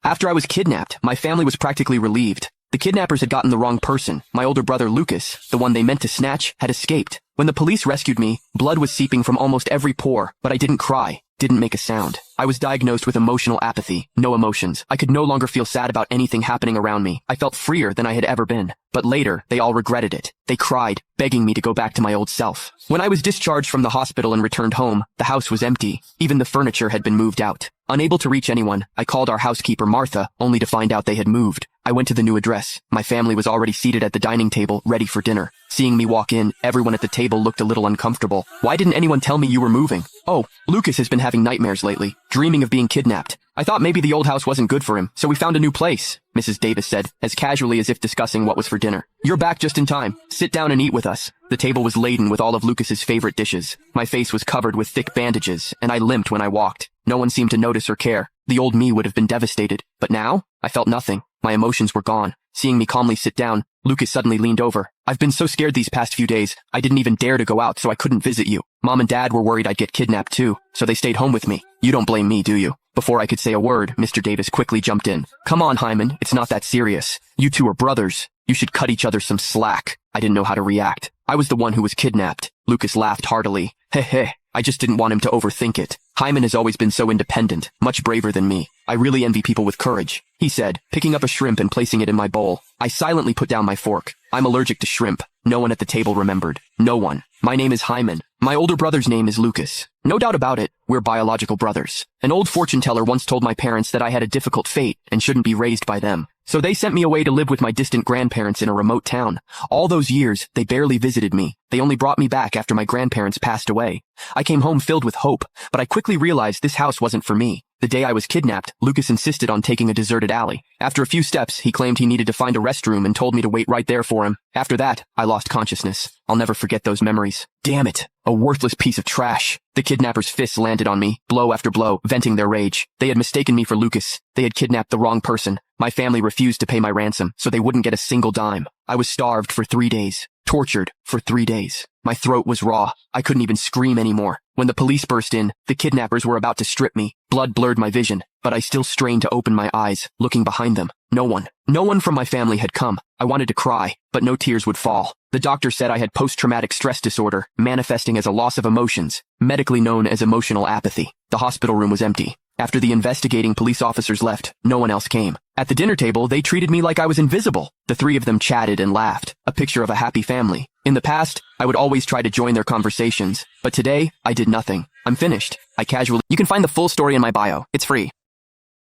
After I was kidnapped, my family was practically relieved. The kidnappers had gotten the wrong person. My older brother Lucas, the one they meant to snatch, had escaped. When the police rescued me, blood was seeping from almost every pore, but I didn't cry, didn't make a sound. I was diagnosed with emotional apathy, no emotions. I could no longer feel sad about anything happening around me. I felt freer than I had ever been. But later, they all regretted it. They cried, begging me to go back to my old self. When I was discharged from the hospital and returned home, the house was empty. Even the furniture had been moved out. Unable to reach anyone, I called our housekeeper Martha, only to find out they had moved. I went to the new address. My family was already seated at the dining table, ready for dinner. Seeing me walk in, everyone at the table looked a little uncomfortable. Why didn't anyone tell me you were moving? Oh, Lucas has been having nightmares lately, dreaming of being kidnapped. I thought maybe the old house wasn't good for him, so we found a new place, Mrs. Davis said, as casually as if discussing what was for dinner. You're back just in time. Sit down and eat with us. The table was laden with all of Lucas's favorite dishes. My face was covered with thick bandages, and I limped when I walked. No one seemed to notice or care. The old me would have been devastated. But now, I felt nothing. My emotions were gone. Seeing me calmly sit down, Lucas suddenly leaned over. I've been so scared these past few days, I didn't even dare to go out so I couldn't visit you. Mom and Dad were worried I'd get kidnapped too, so they stayed home with me. You don't blame me, do you? Before I could say a word, Mr. Davis quickly jumped in. Come on, Hyman, it's not that serious. You two are brothers. You should cut each other some slack. I didn't know how to react. I was the one who was kidnapped. Lucas laughed heartily. Heh. I just didn't want him to overthink it. Hyman has always been so independent, much braver than me. I really envy people with courage, he said, picking up a shrimp and placing it in my bowl. I silently put down my fork. I'm allergic to shrimp. No one at the table remembered. No one. My name is Hyman. My older brother's name is Lucas. No doubt about it, we're biological brothers. An old fortune teller once told my parents that I had a difficult fate and shouldn't be raised by them. So they sent me away to live with my distant grandparents in a remote town. All those years, they barely visited me. They only brought me back after my grandparents passed away. I came home filled with hope, but I quickly realized this house wasn't for me. The day I was kidnapped, Lucas insisted on taking a deserted alley. After a few steps, he claimed he needed to find a restroom and told me to wait right there for him. After that, I lost consciousness. I'll never forget those memories. Damn it. A worthless piece of trash. The kidnappers' fists landed on me, blow after blow, venting their rage. They had mistaken me for Lucas. They had kidnapped the wrong person. My family refused to pay my ransom, so they wouldn't get a single dime. I was starved for 3 days. Tortured for 3 days. My throat was raw. I couldn't even scream anymore. When the police burst in, the kidnappers were about to strip me. Blood blurred my vision, but I still strained to open my eyes, looking behind them. No one from my family had come. I wanted to cry, but no tears would fall. The doctor said I had post-traumatic stress disorder, manifesting as a loss of emotions, medically known as emotional apathy. The hospital room was empty. After the investigating police officers left, no one else came. At the dinner table, they treated me like I was invisible. The three of them chatted and laughed, a picture of a happy family. In the past, I would always try to join their conversations, but today, I did nothing. I'm finished. I casually... You can find the full story in my bio. It's free.